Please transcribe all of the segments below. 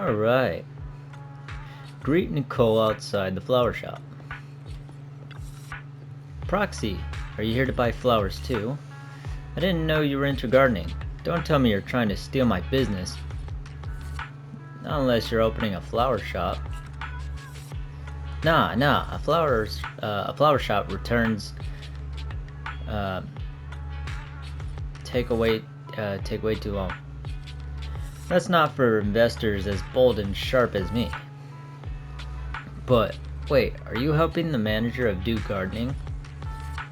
Alright. Greet Nicole outside the flower shop. Proxy, are you here to buy flowers too? I didn't know you were into gardening. Don't tell me you're trying to steal my business. Not unless you're opening a flower shop. Nah, a flower shop returns take way too long. That's not for investors as bold and sharp as me. But wait, are you helping the manager of Duke Gardening?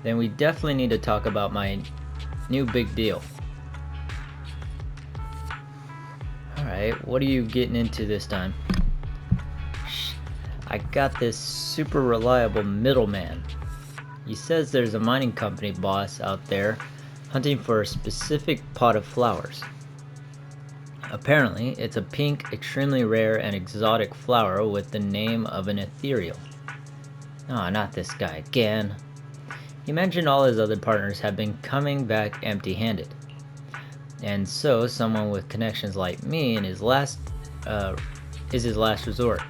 Then we definitely need to talk about my new big deal. Alright, what are you getting into this time? I got this super reliable middleman. He says there's a mining company boss out there hunting for a specific pot of flowers. Apparently, it's a pink, extremely rare and exotic flower with the name of an ethereal. Ah, not this guy again. He mentioned all his other partners have been coming back empty-handed. And so, someone with connections like me is his last resort.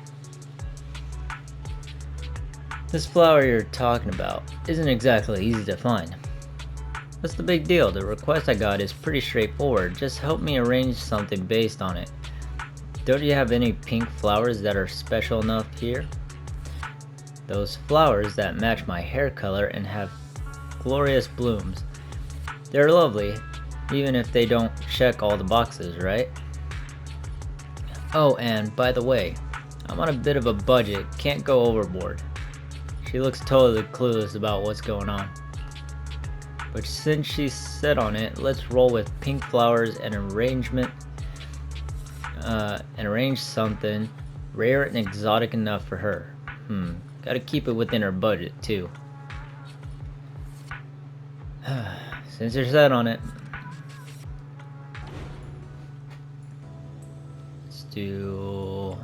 This flower you're talking about isn't exactly easy to find. What's the big deal? The request I got is pretty straightforward. Just help me arrange something based on it. Don't you have any pink flowers that are special enough here? Those flowers that match my hair color and have glorious blooms. They're lovely, even if they don't check all the boxes, right? Oh, and by the way, I'm on a bit of a budget, can't go overboard. She looks totally clueless about what's going on. But since she's set on it, let's roll with pink flowers and arrange something rare and exotic enough for her. Gotta keep it within her budget too. Since you're set on it, let's do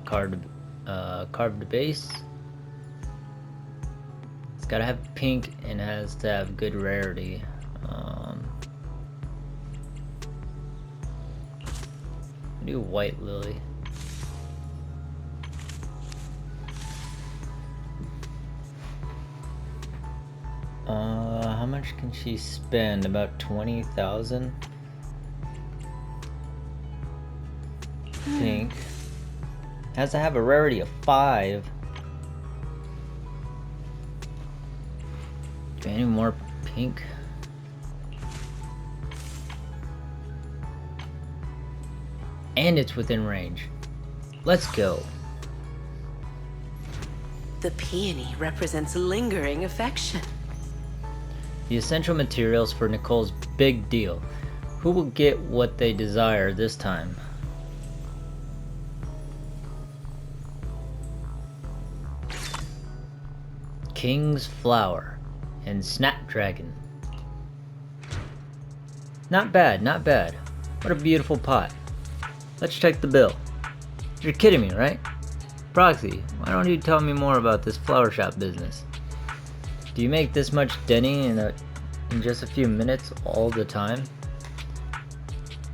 carved base. It's gotta have pink and has to have good rarity. Do white lily. How much can she spend? About 20,000. Pink. Has to have a rarity of 5. Do any more pink? And it's within range. Let's go. The peony represents lingering affection. The essential materials for Nicole's big deal. Who will get what they desire this time? King's Flower and Snapdragon. Not bad, not bad. What a beautiful pot. Let's check the bill. You're kidding me, right? Proxy, why don't you tell me more about this flower shop business? Do you make this much Denny in just a few minutes all the time?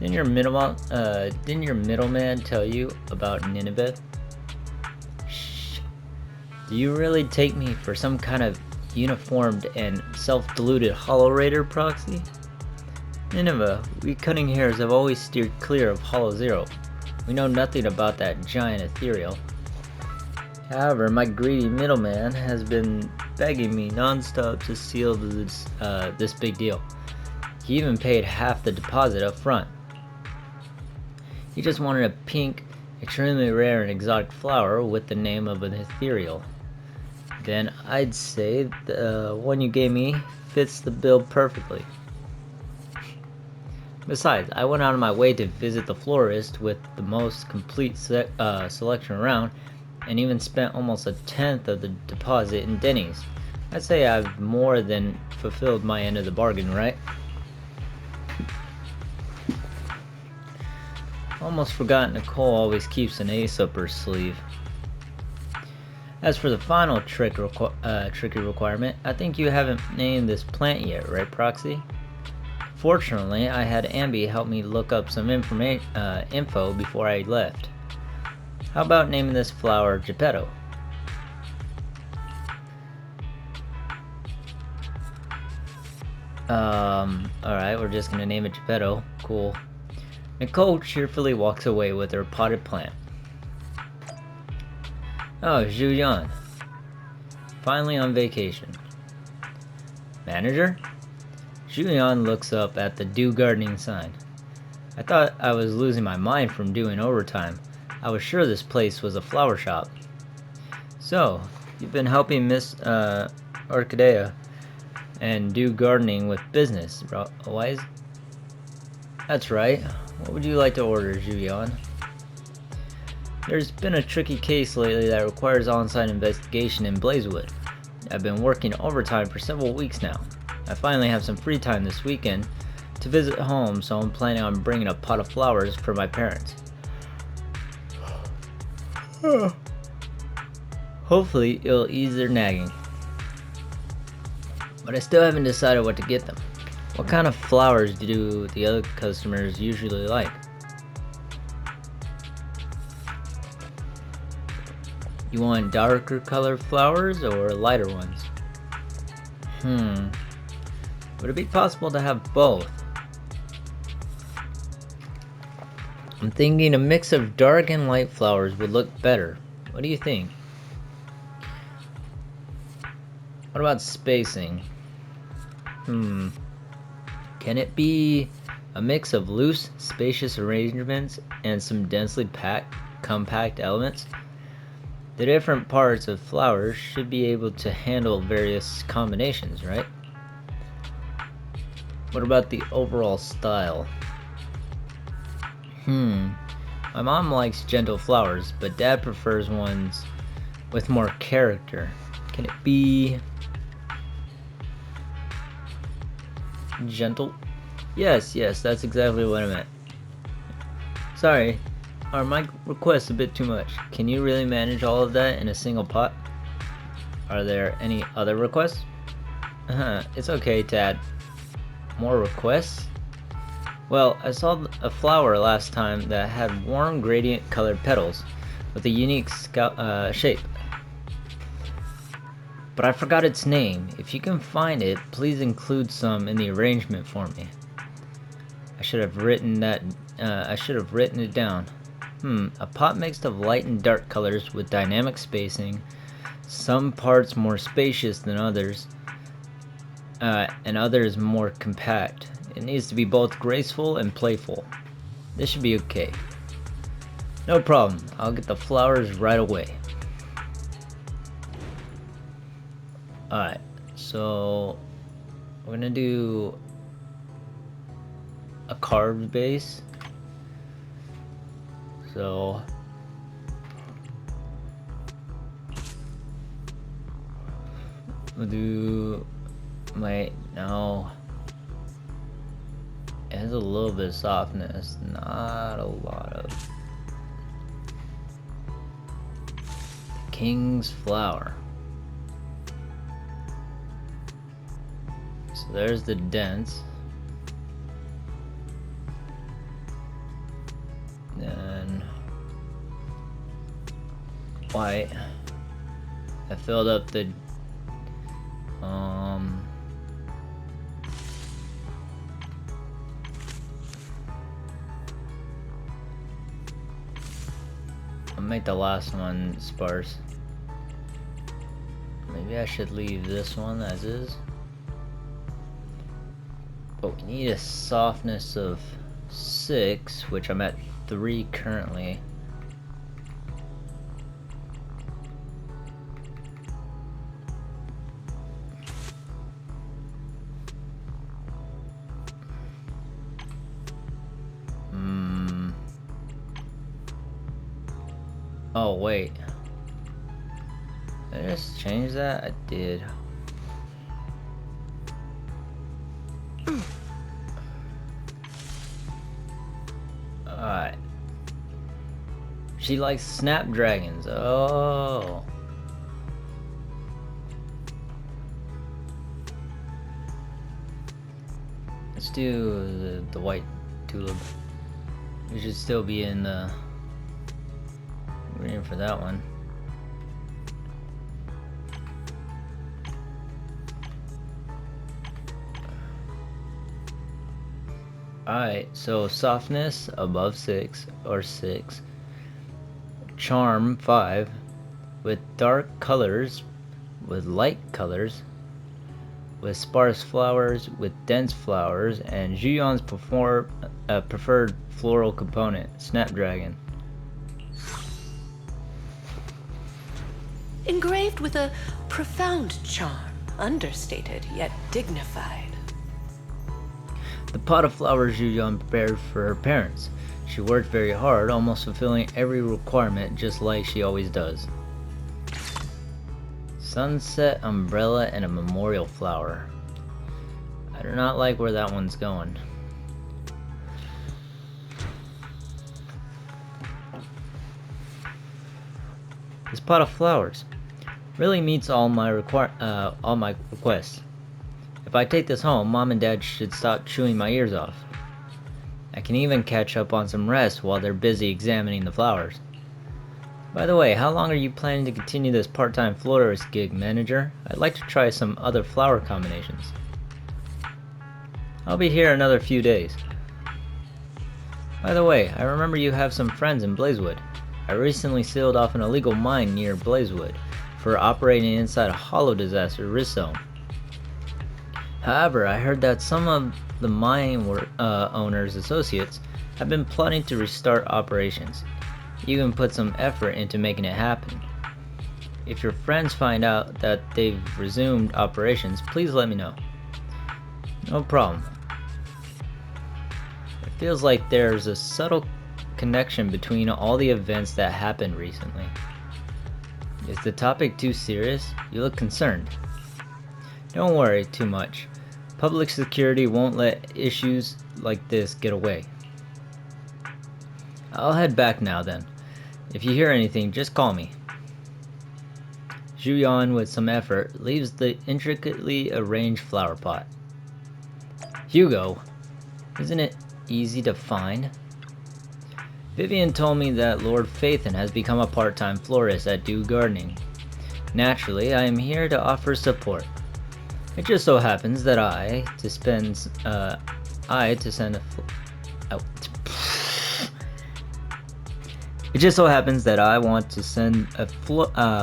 Didn't your middleman tell you about Nineveh? Shh. Do you really take me for some kind of uniformed and self-deluded hollow raider, Proxy? Nineveh, we cutting hairs have always steered clear of Hollow Zero. We know nothing about that giant ethereal. However, my greedy middleman has been begging me non-stop to seal this big deal. He even paid half the deposit up front. He just wanted a pink, extremely rare and exotic flower with the name of an ethereal. Then I'd say the one you gave me fits the bill perfectly. Besides, I went out of my way to visit the florist with the most complete selection around, and even spent almost 1/10 of the deposit in Denny's. I'd say I've more than fulfilled my end of the bargain, right? Almost forgot Nicole always keeps an ace up her sleeve. As for the final tricky requirement, I think you haven't named this plant yet, right, Proxy? Fortunately, I had Ambi help me look up some info before I left. How about naming this flower Geppetto? Alright, we're just gonna name it Geppetto. Cool. Nicole cheerfully walks away with her potted plant. Oh, Zhu Yan. Finally on vacation. Manager? Zhu Yan looks up at the do gardening sign. I thought I was losing my mind from doing overtime. I was sure this place was a flower shop. So, you've been helping Miss Orchidea and do gardening with business, Wise? That's right. What would you like to order, Zhu Yan? There's been a tricky case lately that requires on-site investigation in Blazewood. I've been working overtime for several weeks now. I finally have some free time this weekend to visit home, so I'm planning on bringing a pot of flowers for my parents. Hopefully, it'll ease their nagging. But I still haven't decided what to get them. What kind of flowers do the other customers usually like? You want darker colored flowers or lighter ones? Would it be possible to have both? I'm thinking a mix of dark and light flowers would look better. What do you think? What about spacing? Can it be a mix of loose, spacious arrangements and some densely compact elements? The different parts of flowers should be able to handle various combinations, right? What about the overall style? My mom likes gentle flowers, but Dad prefers ones with more character. Can it be gentle? Yes, that's exactly what I meant. Sorry, are my requests a bit too much? Can you really manage all of that in a single pot? Are there any other requests? It's okay to add more requests. Well, I saw a flower last time that had warm gradient colored petals with a unique shape. But I forgot its name. If you can find it, please include some in the arrangement for me. I should have written it down. A pot mixed of light and dark colors with dynamic spacing, some parts more spacious than others, and others more compact. It needs to be both graceful and playful. This should be okay. No problem, I'll get the flowers right away. Alright, so we're gonna do a carved base. So we'll do no. It has a little bit of softness, not a lot of. The King's Flower. So there's the dents. Then white. I filled up the I'll make the last one sparse. Maybe I should leave this one as is. But we need a softness of 6, which I'm at 3 currently. Oh wait, did I just change that? I did. Alright. She likes snapdragons. Oh. Let's do the white tulip. We should still be in the green for that one. Alright, so softness above 6 or 6. Charm 5. With dark colors, with light colors, with sparse flowers, with dense flowers, and Zhuyon's preferred floral component, Snapdragon. Engraved with a profound charm, understated yet dignified. The pot of flowers Zhuyon prepared for her parents. She worked very hard, almost fulfilling every requirement just like she always does. Sunset umbrella and a memorial flower. I do not like where that one's going. This pot of flowers really meets all my requests. If I take this home, Mom and Dad should stop chewing my ears off. I can even catch up on some rest while they're busy examining the flowers. By the way, how long are you planning to continue this part-time florist gig, manager? I'd like to try some other flower combinations. I'll be here another few days. By the way, I remember you have some friends in Blazewood. I recently sealed off an illegal mine near Blazewood for operating inside a hollow disaster risk zone. However, I heard that some of the mine owner's associates have been plotting to restart operations, even put some effort into making it happen. If your friends find out that they've resumed operations, please let me know. No problem. It feels like there's a subtle connection between all the events that happened recently. Is the topic too serious? You look concerned. Don't worry too much. Public security won't let issues like this get away. I'll head back now then. If you hear anything, just call me. Zhuyon, with some effort, leaves the intricately arranged flower pot. Hugo, isn't it easy to find? Vivian told me that Lord Phaethon has become a part-time florist at Dew Gardening. Naturally, I am here to offer support. It just so happens that It just so happens that I want to send a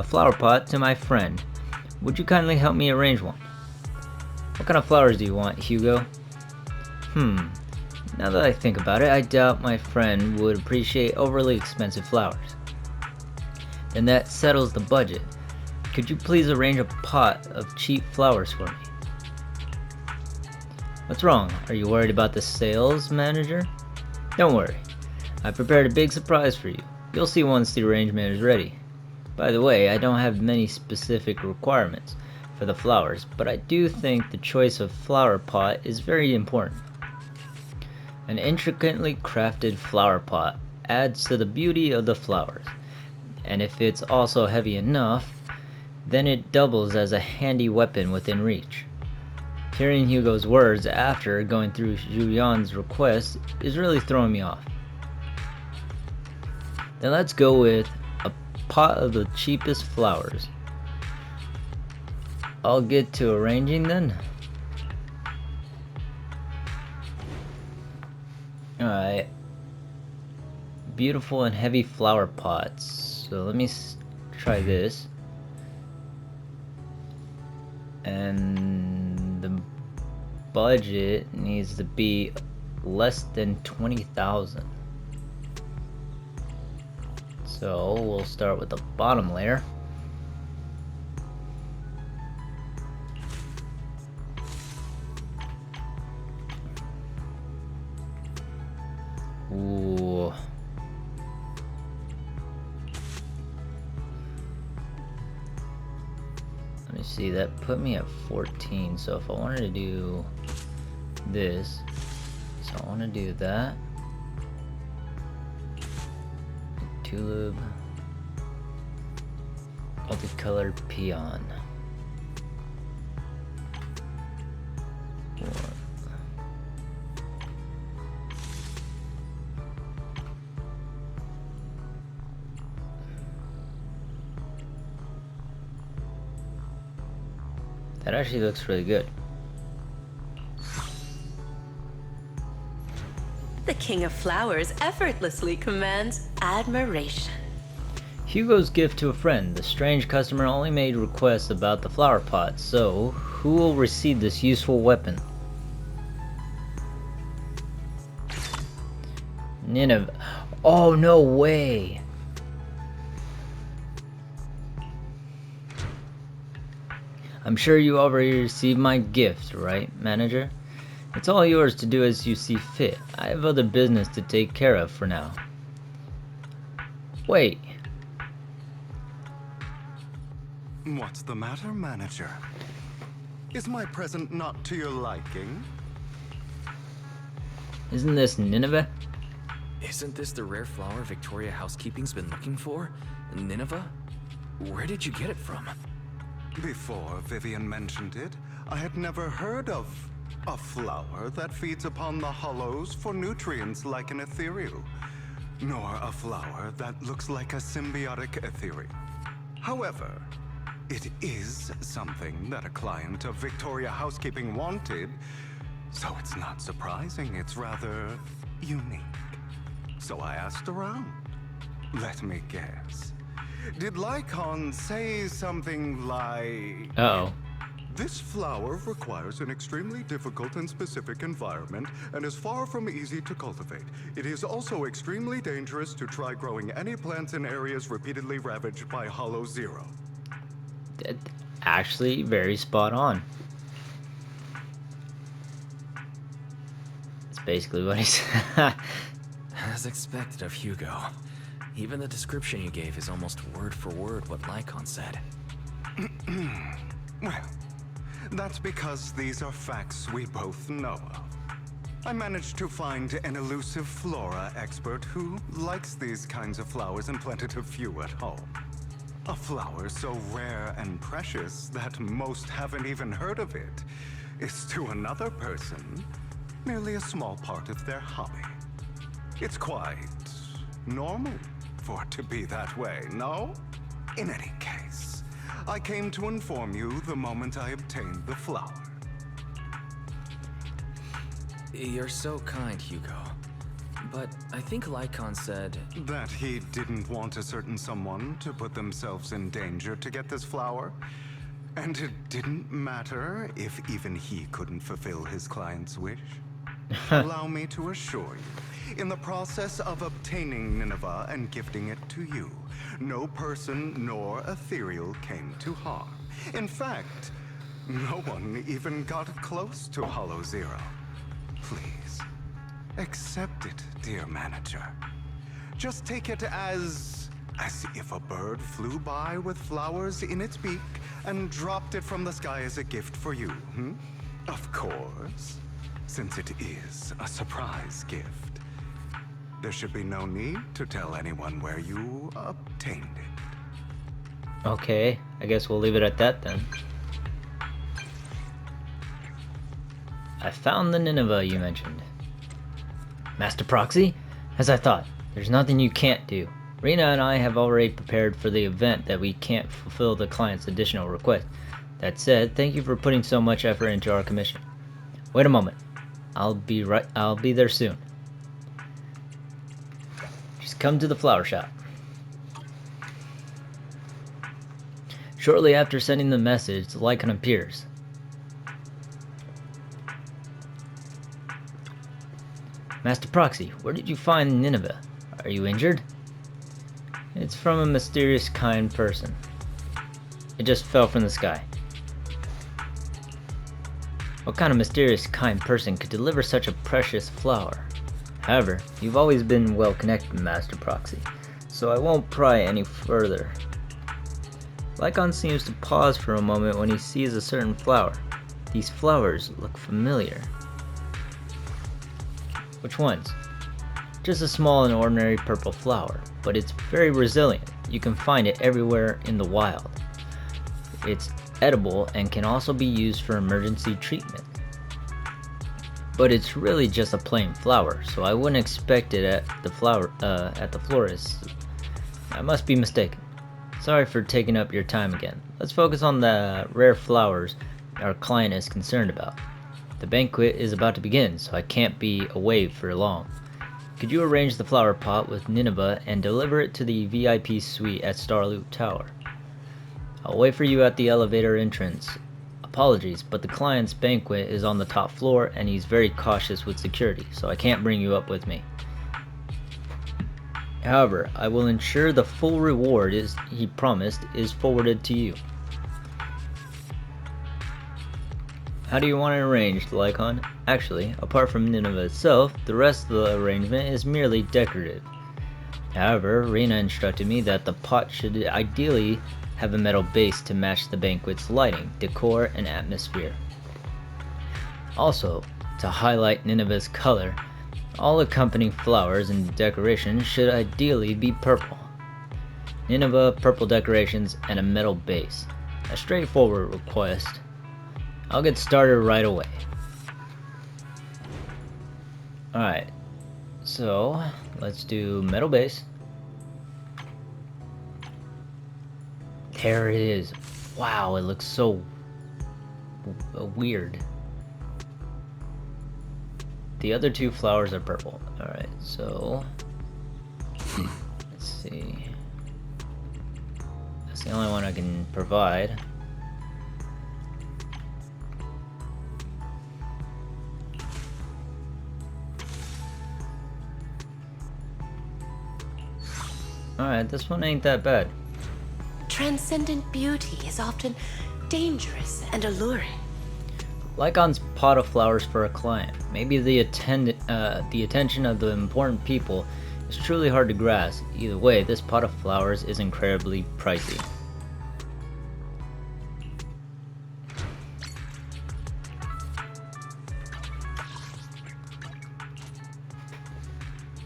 flower pot to my friend. Would you kindly help me arrange one? What kind of flowers do you want, Hugo? Now that I think about it, I doubt my friend would appreciate overly expensive flowers. And that settles the budget. Could you please arrange a pot of cheap flowers for me? What's wrong? Are you worried about the sales manager? Don't worry. I prepared a big surprise for you. You'll see once the arrangement is ready. By the way, I don't have many specific requirements for the flowers, but I do think the choice of flower pot is very important. An intricately crafted flower pot adds to the beauty of the flowers, and if it's also heavy enough, then it doubles as a handy weapon within reach. Hearing Hugo's words after going through Zhuyon's request is really throwing me off. Then let's go with a pot of the cheapest flowers. I'll get to arranging then. Alright. Beautiful and heavy flower pots. So let me try this. And the budget needs to be less than 20,000. So we'll start with the bottom layer. Ooh. Let me see, that put me at 14. So if I wanted to do this, so I want to do that. Tulip, multicolored peon. That actually looks really good. The King of Flowers effortlessly commands admiration. Hugo's gift to a friend. The strange customer only made requests about the flower pot, so who will receive this useful weapon? Nineveh. Oh, no way! I'm sure you already received my gift, right, manager? It's all yours to do as you see fit. I have other business to take care of for now. Wait. What's the matter, manager? Is my present not to your liking? Isn't this Nineveh? Isn't this the rare flower Victoria Housekeeping's been looking for? Nineveh? Where did you get it from? Before Vivian mentioned it, I had never heard of a flower that feeds upon the hollows for nutrients like an ethereal, nor a flower that looks like a symbiotic ethereal. However, it is something that a client of Victoria Housekeeping wanted, so it's not surprising it's rather unique. So I asked around. Let me guess. Did Lycon say something like... Uh-oh. This flower requires an extremely difficult and specific environment and is far from easy to cultivate. It is also extremely dangerous to try growing any plants in areas repeatedly ravaged by Hollow Zero. Actually, very spot on. That's basically what he said. As expected of Hugo. Even the description you gave is almost word for word what Lycon said. Well, that's because these are facts we both know of. I managed to find an elusive flora expert who likes these kinds of flowers and planted a few at home. A flower so rare and precious that most haven't even heard of it is to another person merely a small part of their hobby. It's quite normal for it to be that way, no? In any case, I came to inform you the moment I obtained the flower. You're so kind, Hugo. But I think Lycon said... That he didn't want a certain someone to put themselves in danger to get this flower. And it didn't matter if even he couldn't fulfill his client's wish. Allow me to assure you, in the process of obtaining Nineveh and gifting it to you, no person nor ethereal came to harm. In fact, no one even got close to Hollow Zero. Please, accept it, dear manager. Just take it as if a bird flew by with flowers in its beak and dropped it from the sky as a gift for you, Of course, since it is a surprise gift. There should be no need to tell anyone where you obtained it. Okay, I guess we'll leave it at that then. I found the Nineveh you mentioned. Master Proxy? As I thought, there's nothing you can't do. Rena and I have already prepared for the event that we can't fulfill the client's additional request. That said, thank you for putting so much effort into our commission. Wait a moment. I'll be there soon. Just come to the flower shop. Shortly after sending the message, the Lycon appears. Master Proxy, where did you find Nineveh? Are you injured? It's from a mysterious kind person. It just fell from the sky. What kind of mysterious kind person could deliver such a precious flower? However, you've always been well connected, Master Proxy, so I won't pry any further. Lycon seems to pause for a moment when he sees a certain flower. These flowers look familiar. Which ones? Just a small and ordinary purple flower, but it's very resilient. You can find it everywhere in the wild. It's edible and can also be used for emergency treatment. But it's really just a plain flower, so I wouldn't expect it at the florist. I must be mistaken. Sorry for taking up your time again. Let's focus on the rare flowers our client is concerned about. The banquet is about to begin, so I can't be away for long. Could you arrange the flower pot with Nineveh and deliver it to the VIP suite at Starloop Tower? I'll wait for you at the elevator entrance. Apologies, but the client's banquet is on the top floor and he's very cautious with security, so I can't bring you up with me. However, I will ensure the full reward he promised is forwarded to you. How do you want it arranged, Lycon? Actually, apart from Nineveh itself, the rest of the arrangement is merely decorative. However, Rena instructed me that the pot should ideally have a metal base to match the banquet's lighting, decor, and atmosphere. Also, to highlight Nineveh's color, all accompanying flowers and decorations should ideally be purple. Nineveh, purple decorations, and a metal base. A straightforward request. I'll get started right away. Alright, so let's do metal base. There it is. Wow, it looks so weird. The other two flowers are purple. Alright, so let's see. That's the only one I can provide. Alright, this one ain't that bad. Transcendent beauty is often dangerous and alluring. Lycon's pot of flowers for a client. Maybe the attention of the important people is truly hard to grasp. Either way, this pot of flowers is incredibly pricey.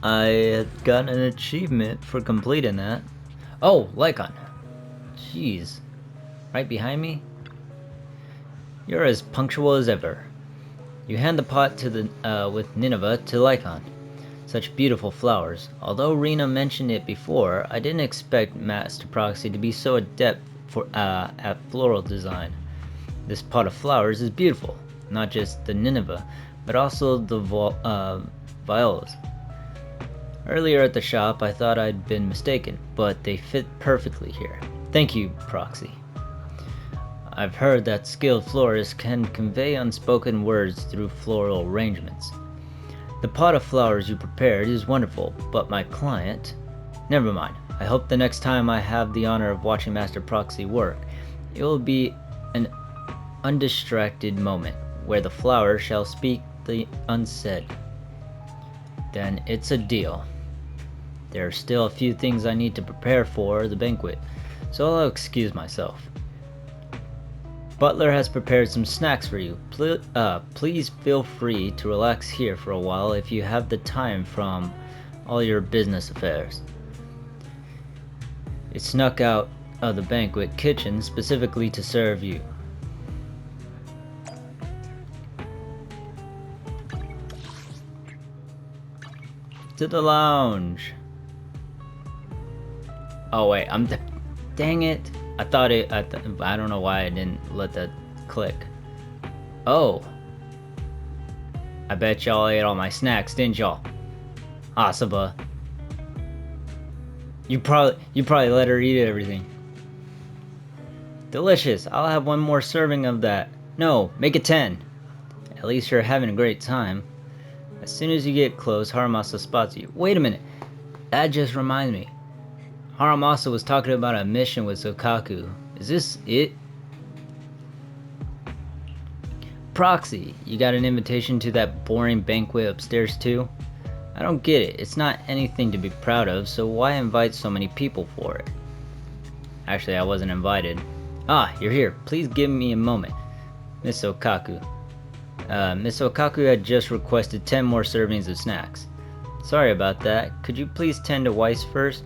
I got an achievement for completing that. Oh, Lycon. Jeez. Right behind me? You're as punctual as ever. You hand the pot to with Nineveh to Lycon. Such beautiful flowers. Although Rena mentioned it before, I didn't expect Master Proxy to be so adept at floral design. This pot of flowers is beautiful. Not just the Nineveh, but also the violas. Earlier at the shop, I thought I'd been mistaken, but they fit perfectly here. Thank you, Proxy. I've heard that skilled florists can convey unspoken words through floral arrangements. The pot of flowers you prepared is wonderful, but my client... Never mind. I hope the next time I have the honor of watching Master Proxy work, it will be an undistracted moment, where the flower shall speak the unsaid. Then it's a deal. There are still a few things I need to prepare for the banquet, so I'll excuse myself. Butler has prepared some snacks for you. Please feel free to relax here for a while if you have the time from all your business affairs. It snuck out of the banquet kitchen specifically to serve you. To the lounge. Oh wait, dang it. I don't know why I didn't let that click. Oh. I bet y'all ate all my snacks, didn't y'all? Asaba. You probably let her eat everything. Delicious. I'll have one more serving of that. No, make it 10. At least you're having a great time. As soon as you get close, Haramasa spots you. Wait a minute. That just reminds me. Haramasa was talking about a mission with Sokaku. Is this it? Proxy, you got an invitation to that boring banquet upstairs too? I don't get it. It's not anything to be proud of, so why invite so many people for it? Actually, I wasn't invited. Ah, you're here. Please give me a moment. Miss Sokaku. Miss Sokaku had just requested 10 more servings of snacks. Sorry about that. Could you please tend to Weiss first?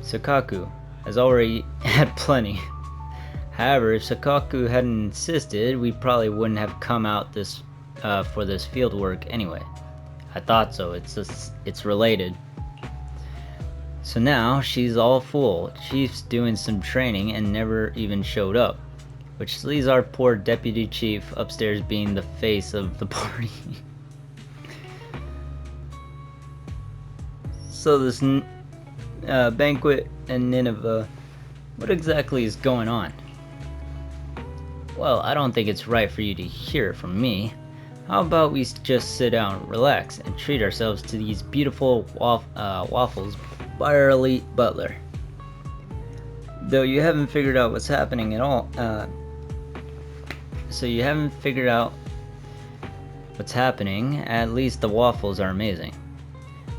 Sokaku has already had plenty. However, if Sokaku hadn't insisted, we probably wouldn't have come out for this field work anyway. I thought so. It's related. So now she's all full. Chief's doing some training and never even showed up. Which leaves our poor deputy chief upstairs being the face of the party. So this banquet in Nineveh, what exactly is going on? Well, I don't think it's right for you to hear it from me. How about we just sit down, relax, and treat ourselves to these beautiful waffles by our elite butler. Though you haven't figured out what's happening at all, so you haven't figured out what's happening, at least the waffles are amazing.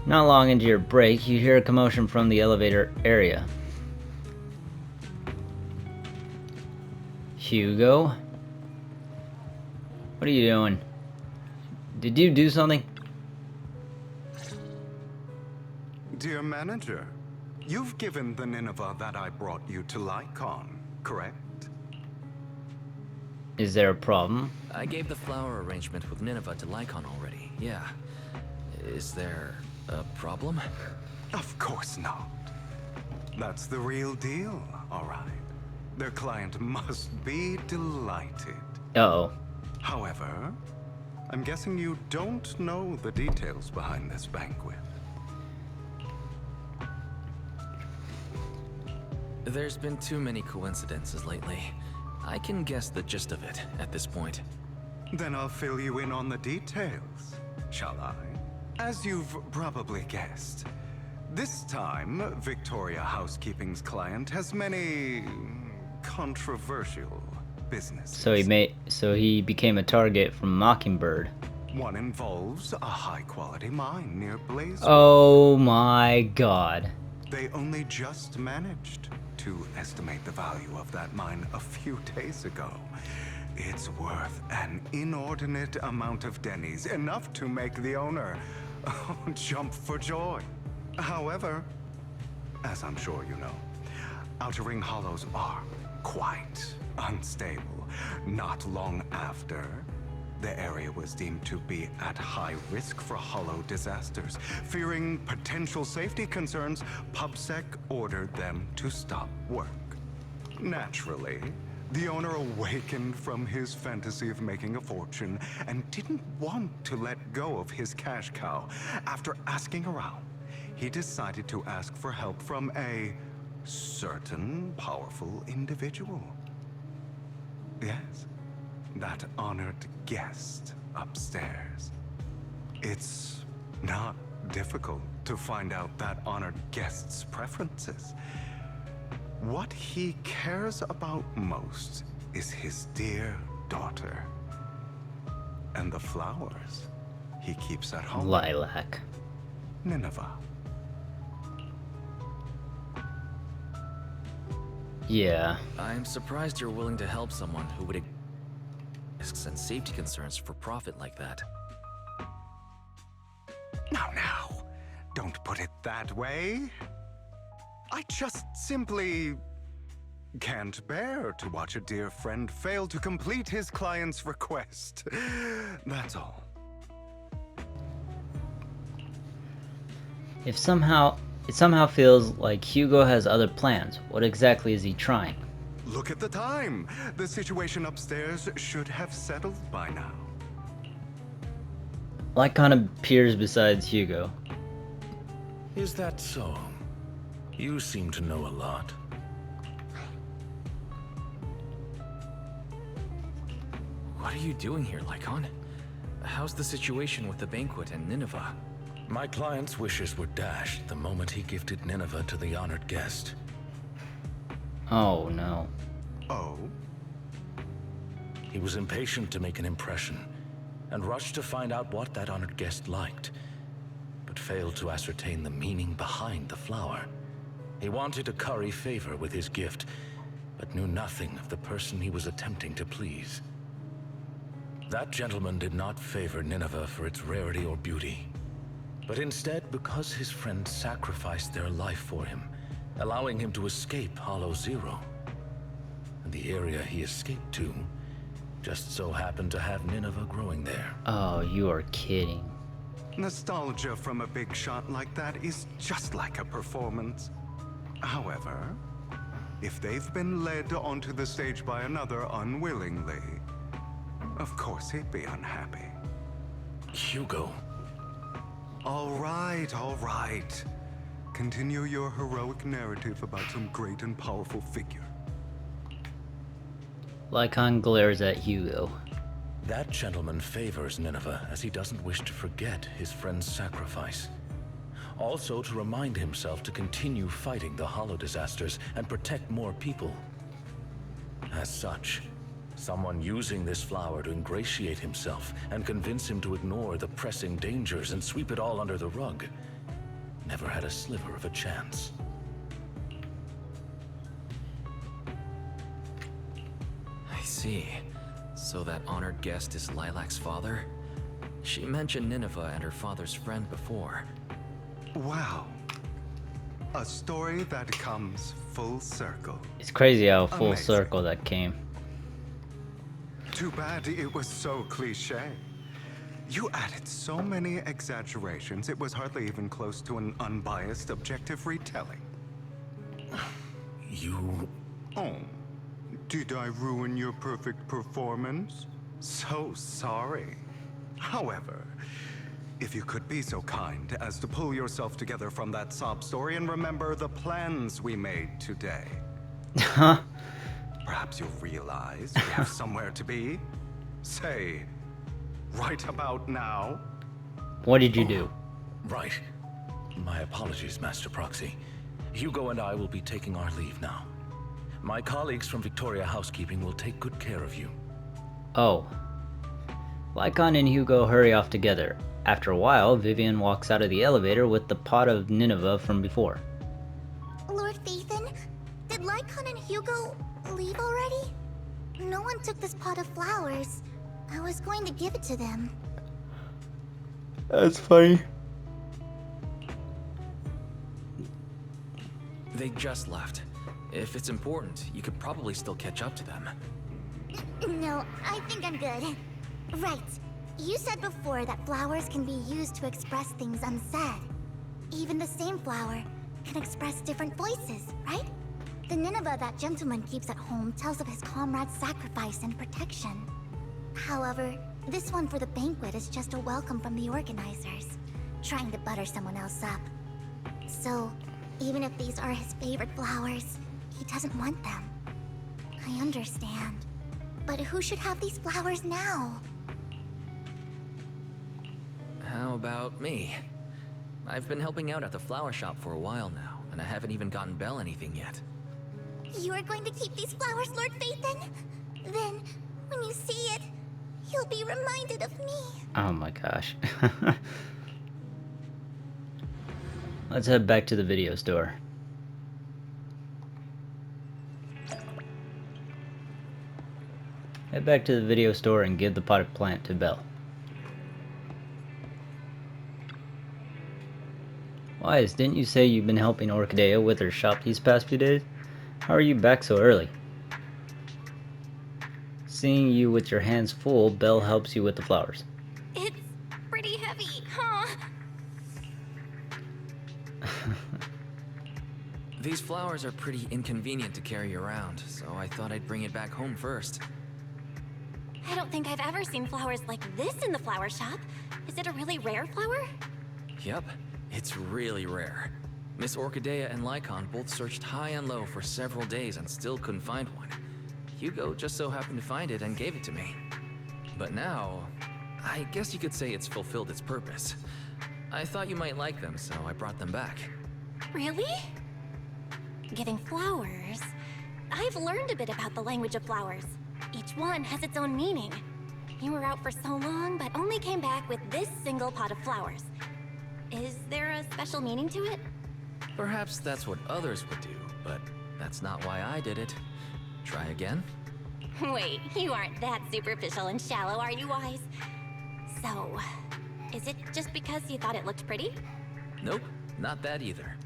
Not long into your break, you hear a commotion from the elevator area. Hugo? What are you doing? Did you do something? Dear manager, you've given the Nineveh that I brought you to Lycon, correct? Is there a problem? I gave the flower arrangement with Nineveh to Lycon already, yeah. Is there a problem? Of course not. That's the real deal, all right. Their client must be delighted. Uh-oh. However, I'm guessing you don't know the details behind this banquet. There's been too many coincidences lately. I can guess the gist of it at this point. Then I'll fill you in on the details, shall I? As you've probably guessed, this time, Victoria Housekeeping's client has many controversial businesses. So he became a target from Mockingbird. One involves a high-quality mine near Blaze. Oh my god. They only just managed to estimate the value of that mine a few days ago. It's worth an inordinate amount of Denny's, enough to make the owner jump for joy. However, as I'm sure you know, Outer Ring hollows are quite unstable. Not long after, the area was deemed to be at high risk for hollow disasters. Fearing potential safety concerns, PubSec ordered them to stop work. Naturally, the owner awakened from his fantasy of making a fortune and didn't want to let go of his cash cow. After asking around, he decided to ask for help from a certain powerful individual. Yes, that honored guest upstairs. It's not difficult to find out that honored guest's preferences. What he cares about most is his dear daughter and the flowers he keeps at home. Lilac. Nineveh. Yeah. I'm surprised you're willing to help someone who would risks and safety concerns for profit like that. Now, don't put it that way. I just simply can't bear to watch a dear friend fail to complete his client's request. That's all. It somehow feels like Hugo has other plans. What exactly is he trying? Look at the time. The situation upstairs should have settled by now. Lycon appears besides Hugo. Is that so? You seem to know a lot. What are you doing here, Lycon? How's the situation with the banquet and Nineveh? My client's wishes were dashed the moment he gifted Nineveh to the honored guest. Oh no. Oh? He was impatient to make an impression, and rushed to find out what that honored guest liked, but failed to ascertain the meaning behind the flower. He wanted to curry favor with his gift, but knew nothing of the person he was attempting to please. That gentleman did not favor Nineveh for its rarity or beauty, but instead because his friend sacrificed their life for him, allowing him to escape Hollow Zero. And the area he escaped to just so happened to have Nineveh growing there. Oh, you are kidding. Nostalgia from a big shot like that is just like a performance. However, if they've been led onto the stage by another unwillingly, of course he'd be unhappy. Hugo. All right, all right. Continue your heroic narrative about some great and powerful figure. Lycon glares at Hugo. That gentleman favors Nineveh as he doesn't wish to forget his friend's sacrifice. Also to remind himself to continue fighting the Hollow disasters and protect more people. As such, someone using this flower to ingratiate himself and convince him to ignore the pressing dangers and sweep it all under the rug never had a sliver of a chance. I see. So that honored guest is Lilac's father? She mentioned Nineveh and her father's friend before. Wow. A story that comes full circle. It's crazy how full Amazing. circle that came. Too bad it was so cliche. You added so many exaggerations, it was hardly even close to an unbiased, objective retelling. You... Oh, did I ruin your perfect performance? So sorry. However, if you could be so kind as to pull yourself together from that sob story and remember the plans we made today. Perhaps you'll realize we have somewhere to be. Say, right about now. What did you do? Right. My apologies, Master Proxy. Hugo and I will be taking our leave now. My colleagues from Victoria Housekeeping will take good care of you. Oh. Lycon and Hugo hurry off together. After a while, Vivian walks out of the elevator with the pot of Nineveh from before. Lord Phaethon, did Lycon and Hugo leave already? No one took this pot of flowers. I was going to give it to them. That's funny. They just left. If it's important, you could probably still catch up to them. No, I think I'm good. Right. You said before that flowers can be used to express things unsaid. Even the same flower can express different voices, right? The Nineveh that gentleman keeps at home tells of his comrade's sacrifice and protection. However, this one for the banquet is just a welcome from the organizers, trying to butter someone else up. So, even if these are his favorite flowers, he doesn't want them. I understand. But who should have these flowers now? How about me? I've been helping out at the flower shop for a while now, and I haven't even gotten Belle anything yet. You are going to keep these flowers, Lord Phaethon? Then, when you see it, you'll be reminded of me. Oh my gosh. Let's head back to the video store. Head back to the video store and give the potted plant to Belle. Wise, didn't you say you've been helping Orchidea with her shop these past few days? How are you back so early? Seeing you with your hands full, Belle helps you with the flowers. It's pretty heavy, huh? These flowers are pretty inconvenient to carry around, so I thought I'd bring it back home first. I don't think I've ever seen flowers like this in the flower shop. Is it a really rare flower? Yep, it's really rare. Miss Orchidea and Lycon both searched high and low for several days and still couldn't find one. Hugo just so happened to find it and gave it to me. But now, I guess you could say it's fulfilled its purpose. I thought you might like them, so I brought them back. Really? Giving flowers? I've learned a bit about the language of flowers. Each one has its own meaning. You were out for so long, but only came back with this single pot of flowers. Is there a special meaning to it? Perhaps that's what others would do, but that's not why I did it. Try again? Wait, you aren't that superficial and shallow, are you, Wise? So, is it just because you thought it looked pretty? Nope, not that either.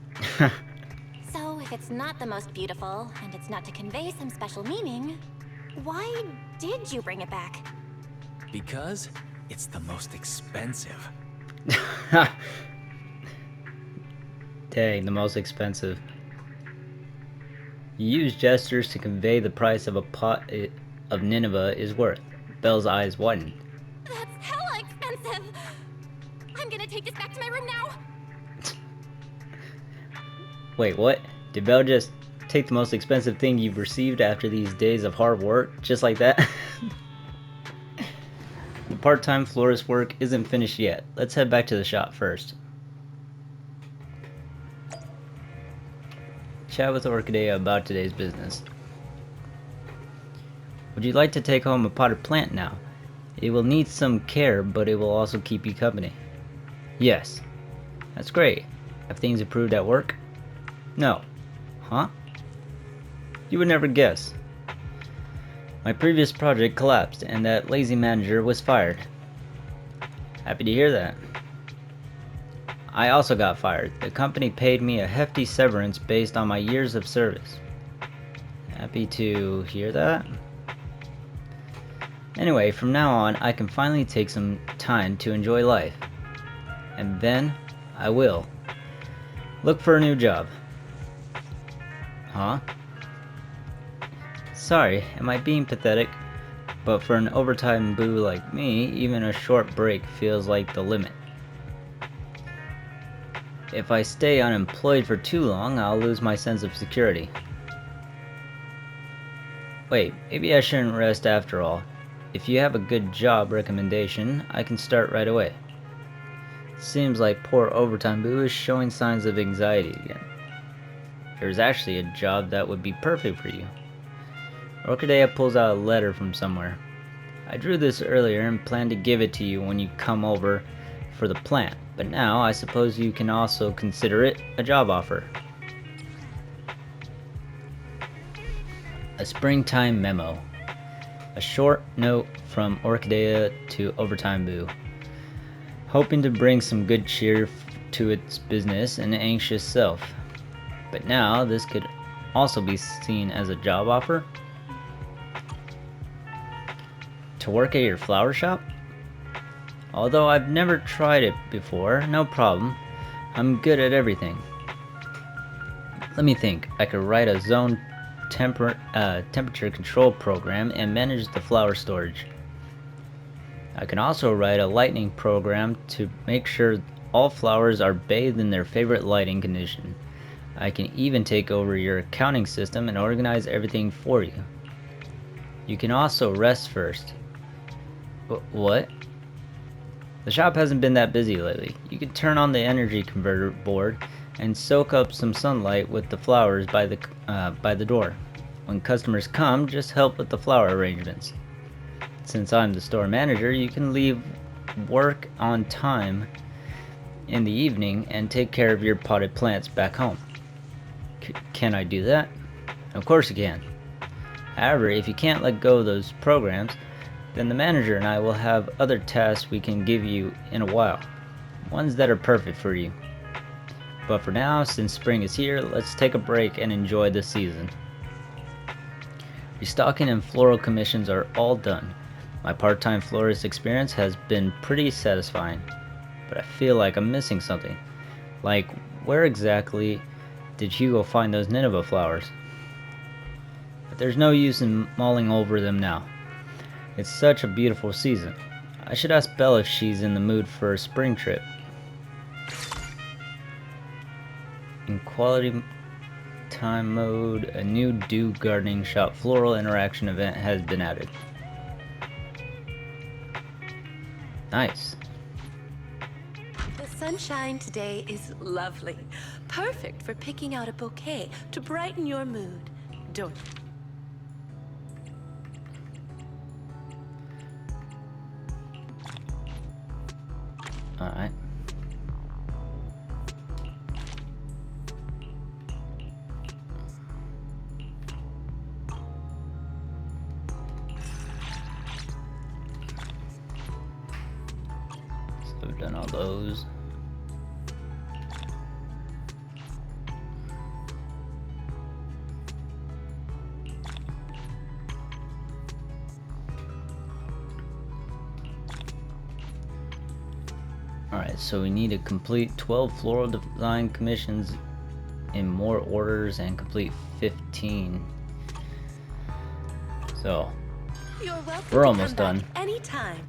So, if it's not the most beautiful, and it's not to convey some special meaning, why did you bring it back? Because it's the most expensive. Dang, the most expensive. You use gestures to convey the price of a pot of Nineveh is worth. Belle's eyes widened. That's hella expensive! I'm gonna take this back to my room now! Wait, what? Did Belle just take the most expensive thing you've received after these days of hard work? Just like that? The part-time florist work isn't finished yet. Let's head back to the shop first. Chat with Orchidea about today's business. Would you like to take home a potted plant now? It will need some care, but it will also keep you company. Yes. That's great. Have things improved at work? No. Huh? You would never guess. My previous project collapsed and that lazy manager was fired. Happy to hear that. I also got fired. The company paid me a hefty severance based on my years of service. Happy to hear that. Anyway, from now on, I can finally take some time to enjoy life. And then, I will. Look for a new job. Huh? Sorry, am I being pathetic? But for an overtime boo like me, even a short break feels like the limit. If I stay unemployed for too long, I'll lose my sense of security. Wait, maybe I shouldn't rest after all. If you have a good job recommendation, I can start right away. Seems like poor overtime boo is showing signs of anxiety again. There's actually a job that would be perfect for you. Orchidea pulls out a letter from somewhere. I drew this earlier and planned to give it to you when you come over for the plant, but now I suppose you can also consider it a job offer. A springtime memo. A short note from Orchidea to Overtime Boo, hoping to bring some good cheer to its business and anxious self. But now this could also be seen as a job offer. To work at your flower shop? Although I've never tried it before, no problem. I'm good at everything. Let me think. I could write a zone temperature control program and manage the flower storage. I can also write a lighting program to make sure all flowers are bathed in their favorite lighting condition. I can even take over your accounting system and organize everything for you. You can also rest first. What? The shop hasn't been that busy lately. You can turn on the energy converter board and soak up some sunlight with the flowers by the door. When customers come, just help with the flower arrangements. Since I'm the store manager, you can leave work on time in the evening and take care of your potted plants back home. Can I do that? Of course you can. However, if you can't let go of those programs, then the manager and I will have other tasks we can give you in a while. Ones that are perfect for you. But for now, since spring is here, let's take a break and enjoy the season. Restocking and floral commissions are all done. My part-time florist experience has been pretty satisfying, but I feel like I'm missing something. Like, where exactly did Hugo find those Nineveh flowers? But there's no use in mulling over them now. It's such a beautiful season. I should ask Belle if she's in the mood for a spring trip. In quality time mode, a new Dew Gardening Shop floral interaction event has been added. Nice. The sunshine today is lovely. Perfect for picking out a bouquet to brighten your mood. Don't you? Alright. So we've done all those. Alright, so we need to complete 12 floral design commissions in more orders and complete 15. So You're welcome we're to almost come done. back anytime.